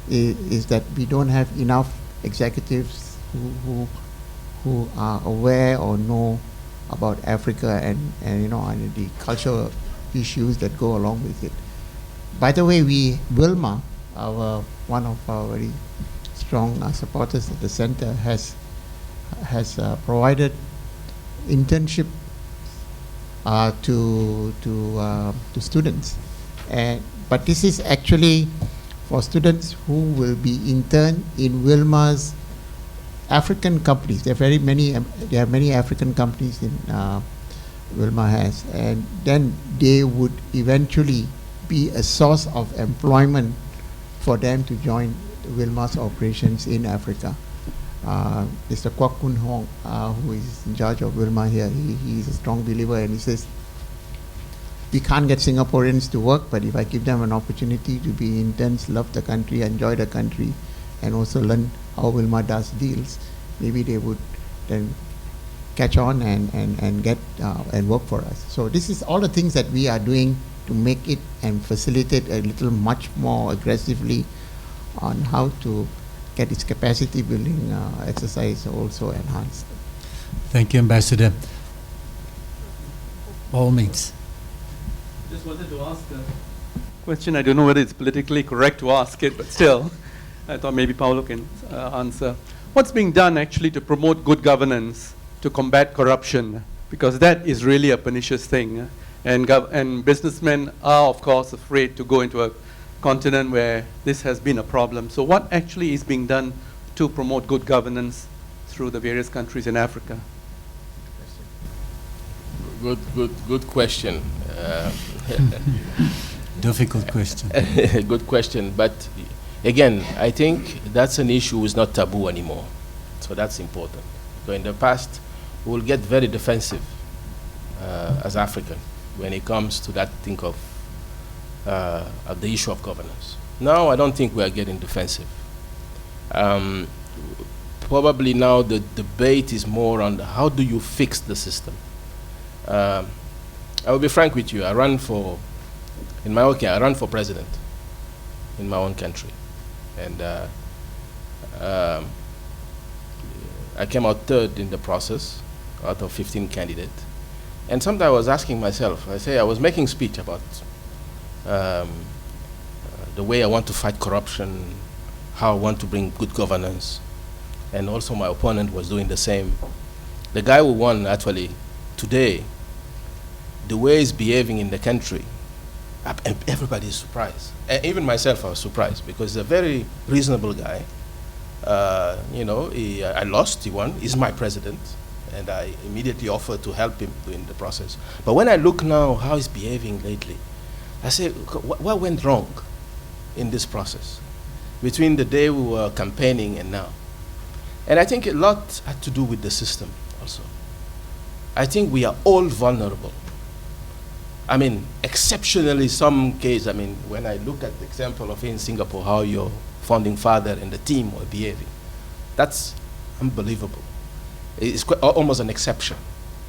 E: is that we don't have enough executives who are aware or know about Africa and and the cultural issues that go along with it. By the way, Wilma, one of our very strong supporters at the center, has provided internship to students, but this is actually for students who will be interned in Wilma's African companies. There are many African companies in Wilma has, and then they would eventually be a source of employment for them to join Wilma's operations in Africa. Mr. Kwok Kun Hong, who is in charge of Wilma here, he is a strong believer, and he says, we can't get Singaporeans to work, but if I give them an opportunity to be interns, love the country, enjoy the country, and also learn how Wilma does deals, maybe they would then catch on and get and work for us. So this is all the things that we are doing to make it and facilitate a little much more aggressively on how to get its capacity building exercise also enhanced.
A: Thank you, Ambassador. By all means.
I: Just wanted to ask a question. I don't know whether it's politically correct to ask it, but still, I thought maybe Paulo can answer. What's being done actually to promote good governance, to combat corruption? Because that is really a pernicious thing. And businessmen are, of course, afraid to go into a continent where this has been a problem. So what actually is being done to promote good governance through the various countries in Africa?
D: Good question.
A: Difficult question.
D: Good question, but again, I think that's an issue is not taboo anymore. So that's important. So in the past, we will get very defensive as African when it comes to that think of the issue of governance. Now, I don't think we are getting defensive. Probably now the debate is more on how do you fix the system. I will be frank with you. I ran for president in my own country, and I came out third in the process out of 15 candidates. And sometimes I was asking myself, I was making speech about the way I want to fight corruption, how I want to bring good governance, and also my opponent was doing the same. The guy who won actually today, the way he's behaving in the country, everybody is surprised. Even myself, I was surprised because he's a very reasonable guy. I lost, he won, he's my president, and I immediately offered to help him in the process. But when I look now how he's behaving lately, I say, what went wrong in this process between the day we were campaigning and now? And I think a lot had to do with the system also. I think we are all vulnerable. I mean, exceptionally some case, when I look at the example of in Singapore, how your founding father and the team were behaving, that's unbelievable. It's almost an exception.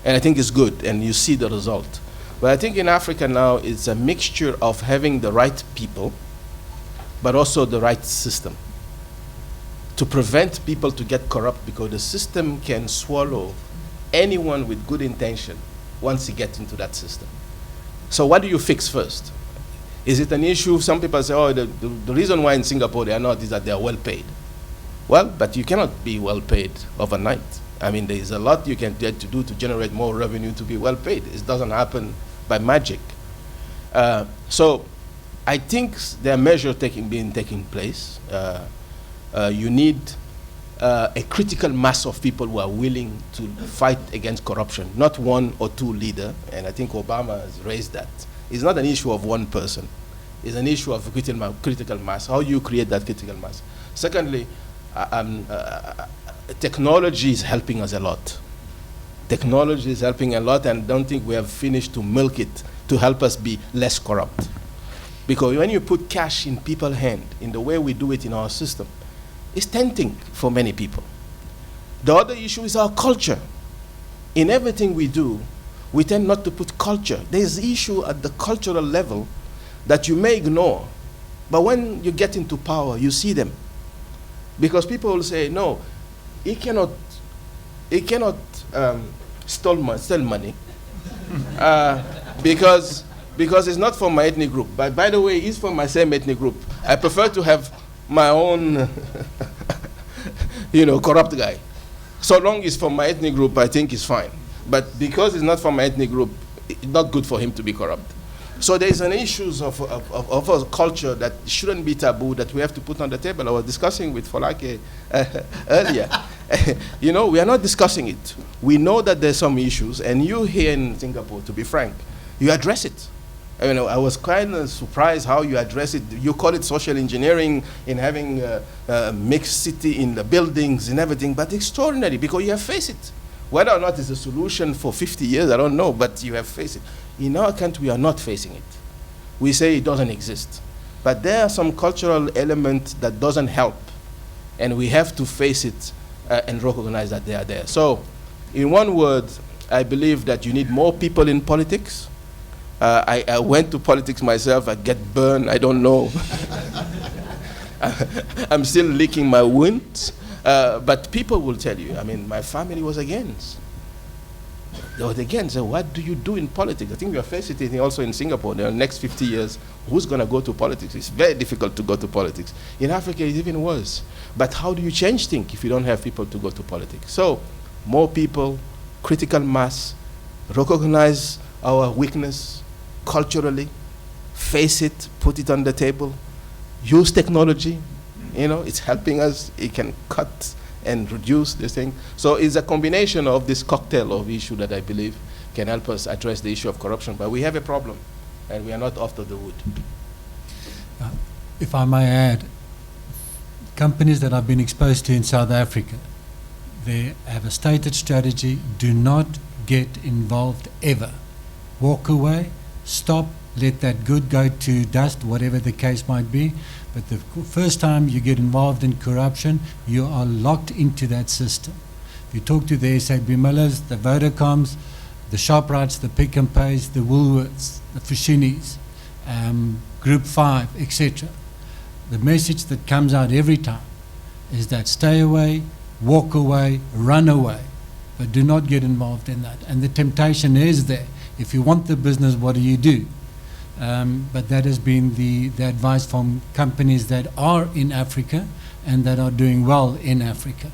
D: And I think it's good, and you see the result. But I think in Africa now, it's a mixture of having the right people, but also the right system to prevent people to get corrupt, because the system can swallow anyone with good intention once you get into that system. So what do you fix first? Is it an issue? Some people say, oh, the reason why in Singapore they are not is that they are well paid. Well, but you cannot be well paid overnight. There is a lot you can get to do to generate more revenue to be well paid. It doesn't happen by magic. So I think there are measures being taken place. You need a critical mass of people who are willing to fight against corruption, not one or two leaders, and I think Obama has raised that. It's not an issue of one person. It's an issue of critical mass. How you create that critical mass. Secondly, technology is helping us a lot. Technology is helping a lot, and don't think we have finished to milk it to help us be less corrupt. Because when you put cash in people's hand, in the way we do it in our system, it's tempting for many people. The other issue is our culture. In everything we do, we tend not to put culture. There's issue at the cultural level that you may ignore, but when you get into power, you see them. Because people will say, no, he cannot steal money because it's not from my ethnic group. But by the way, he's from my same ethnic group. I prefer to have my own, corrupt guy. So long as from my ethnic group, I think it's fine. But because it's not from my ethnic group, it's not good for him to be corrupt. So there's an issues of a culture that shouldn't be taboo that we have to put on the table. I was discussing with Folake earlier. We are not discussing it. We know that there's some issues, and you here in Singapore, to be frank, you address it. I was kind of surprised how you address it. You call it social engineering in having a mixed city in the buildings and everything, but extraordinary because you have faced it. Whether or not it's a solution for 50 years, I don't know, but you have faced it. In our country, we are not facing it. We say it doesn't exist. But there are some cultural elements that doesn't help, and we have to face it and recognize that they are there. So, in one word, I believe that you need more people in politics. I went to politics myself. I get burned. I don't know. I'm still licking my wounds. But people will tell you. My family was against. They were against. So what do you do in politics? I think we are facing it also in Singapore. In the next 50 years, who's going to go to politics? It's very difficult to go to politics. In Africa, it's even worse. But how do you change things if you don't have people to go to politics? So, more people, critical mass, recognize our weakness culturally, face it, put it on the table, use technology. It's helping us. It can cut and reduce this thing. So it's a combination of this cocktail of issue that I believe can help us address the issue of corruption. But we have a problem, and we are not off to the wood.
A: If I may add, companies that I've been exposed to in South Africa, they have a stated strategy: do not get involved ever. Walk away, stop, let that good go to dust, whatever the case might be. But the first time you get involved in corruption, you are locked into that system. If you talk to the SAB Millers, the Vodacoms, the ShopRites, the Pick and Pays, the Woolworths, the Fushinis, Group 5, etc., the message that comes out every time is that stay away, walk away, run away, but do not get involved in that. And the temptation is there. If you want the business, what do? But that has been the advice from companies that are in Africa and that are doing well in Africa,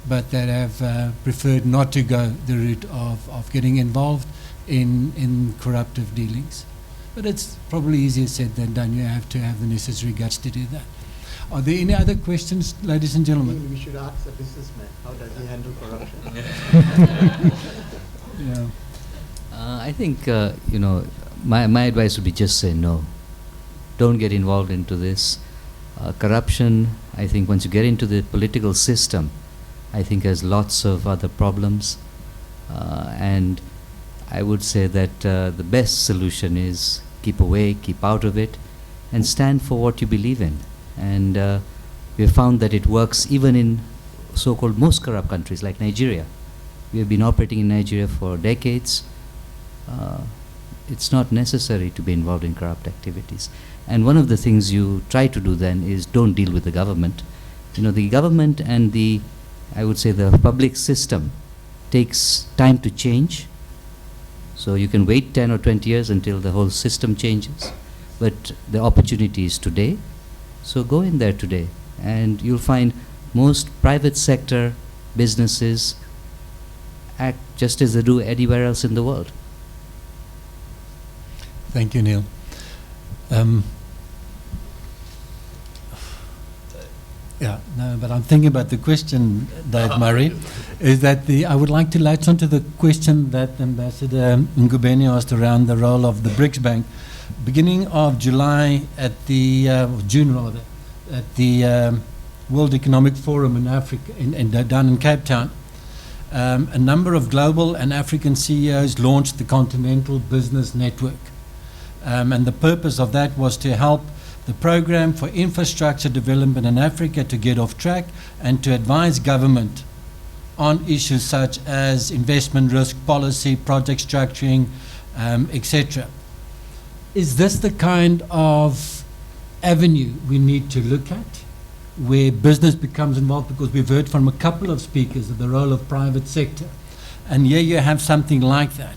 A: but that have preferred not to go the route of getting involved in corruptive dealings. But it's probably easier said than done. You have to have the necessary guts to do that. Are there any other questions, ladies and gentlemen?
E: We should ask the businessman, how does he handle corruption?
A: Yeah.
F: I think, my advice would be just say no. Don't get involved into this. Corruption, I think once you get into the political system, I think has lots of other problems. And I would say that the best solution is keep away, keep out of it, and stand for what you believe in. And we have found that it works even in so-called most corrupt countries like Nigeria. We have been operating in Nigeria for decades. It's not necessary to be involved in corrupt activities. And one of the things you try to do then is don't deal with the government. The government and I would say the public system takes time to change. So you can wait 10 or 20 years until the whole system changes. But the opportunity is today. So go in there today. And you'll find most private sector businesses act just as they do anywhere else in the world.
A: Thank you, Neil. But I'm thinking about the question, Dave Murray, is that I would like to latch onto the question that Ambassador Ngubeni asked around the role of the BRICS Bank. Beginning of July June rather, at the World Economic Forum in Africa, down in Cape Town, a number of global and African CEOs launched the Continental Business Network. And the purpose of that was to help the program for infrastructure development in Africa to get off track and to advise government on issues such as investment risk policy, project structuring, etc. Is this the kind of avenue we need to look at, where business becomes involved? Because we've heard from a couple of speakers of the role of private sector, and here you have something like that.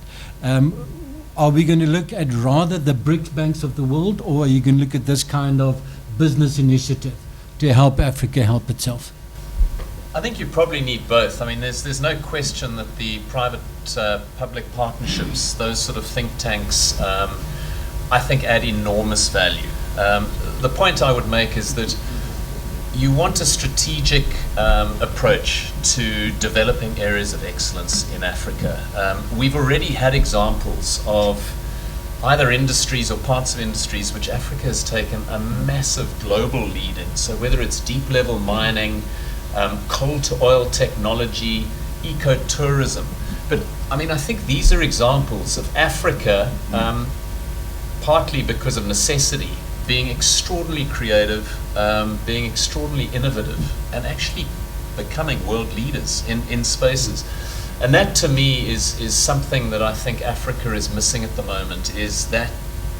A: Are we going to look at rather the BRICS banks of the world, or are you going to look at this kind of business initiative to help Africa help itself?
B: I think you probably need both. I mean, there's no question that the private-public partnerships, those sort of think tanks, I think add enormous value. The point I would make is that you want a strategic approach to developing areas of excellence in Africa. We've already had examples of either industries or parts of industries which Africa has taken a massive global lead in. So whether it's deep level mining, coal to oil technology, ecotourism. But I mean, I think these are examples of Africa, partly because of necessity, being extraordinarily creative, being extraordinarily innovative, and actually becoming world leaders in spaces. And that to me is something that I think Africa is missing at the moment, is that,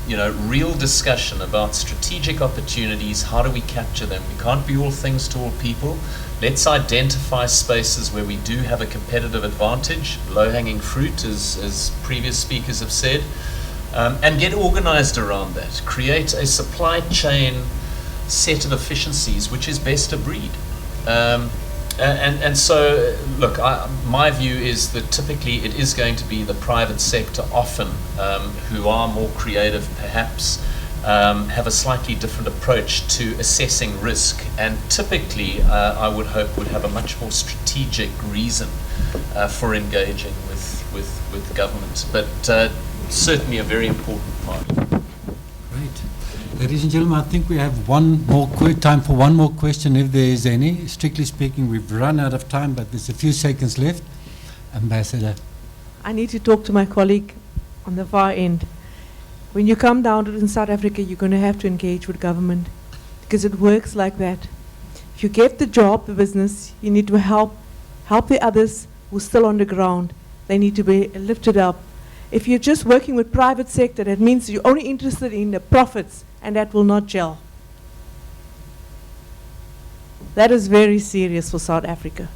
B: you know, real discussion about strategic opportunities. How do we capture them? We can't be all things to all people. Let's identify spaces where we do have a competitive advantage, low-hanging fruit, as previous speakers have said, and get organized around that. Create a supply chain set of efficiencies which is best of breed. And so, look, my view is that typically it is going to be the private sector often who are more creative, perhaps, have a slightly different approach to assessing risk, and typically, I would hope, would have a much more strategic reason for engaging with government. But certainly a very important part.
A: Great. Ladies and gentlemen, I think we have one more time for one more question, if there is any. Strictly speaking, we've run out of time, but there's a few seconds left. Ambassador.
H: I need to talk to my colleague on the far end. When you come down to in South Africa, you're going to have to engage with government, because it works like that. If you get the job, the business, you need to help the others who are still on the ground. They need to be lifted up. If you're just working with private sector, that means you're only interested in the profits, and that will not gel. That is very serious for South Africa.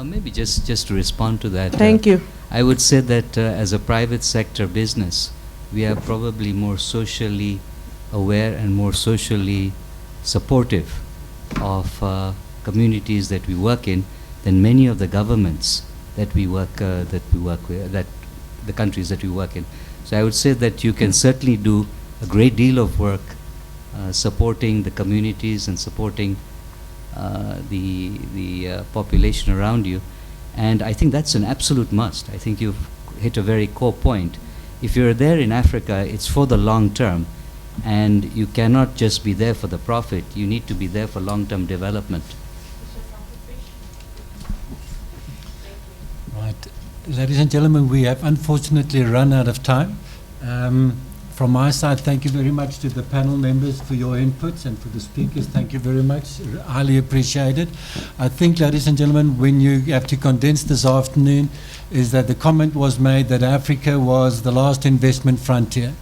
F: Maybe just to respond to that.
H: Thank you.
F: I would say that as a private sector business, we are probably more socially aware and more socially supportive of communities that we work in than many of the governments that we work with, that the countries that we work in. So I would say that you can certainly do a great deal of work supporting the communities and supporting the population around you, and I think that's an absolute must. I think you've hit a very core point. If you're there in Africa, it's for the long term, and you cannot just be there for the profit. You need to be there for long-term development.
A: Right. Ladies and gentlemen, we have unfortunately run out of time. From my side, thank you very much to the panel members for your inputs, and for the speakers, thank you very much. Highly appreciated. I think, ladies and gentlemen, when you have to condense this afternoon, is that the comment was made that Africa was the last investment frontier,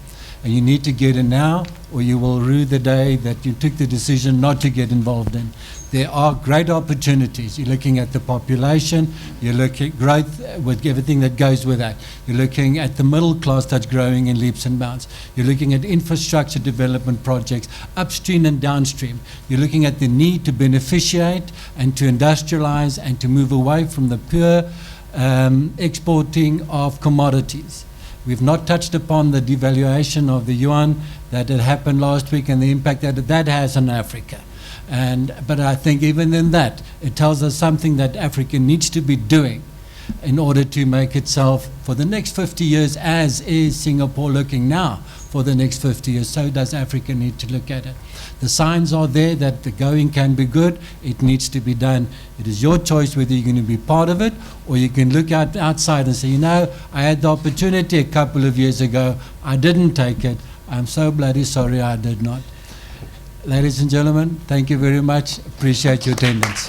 A: and you need to get in now, or you will rue the day that you took the decision not to get involved in. There are great opportunities. You're looking at the population, you're looking at growth with everything that goes with that. You're looking at the middle class that's growing in leaps and bounds. You're looking at infrastructure development projects, upstream and downstream. You're looking at the need to beneficiate and to industrialize and to move away from the pure exporting of commodities. We've not touched upon the devaluation of the yuan that had happened last week and the impact that that has on Africa. But I think even in that, it tells us something that Africa needs to be doing in order to make itself for the next 50 years, as is Singapore looking now for the next 50 years. So does Africa need to look at it. The signs are there that the going can be good. It needs to be done. It is your choice whether you're going to be part of it, or you can look outside and say, you know, I had the opportunity a couple of years ago. I didn't take it. I'm so bloody sorry I did not. Ladies and gentlemen, thank you very much. Appreciate your attendance.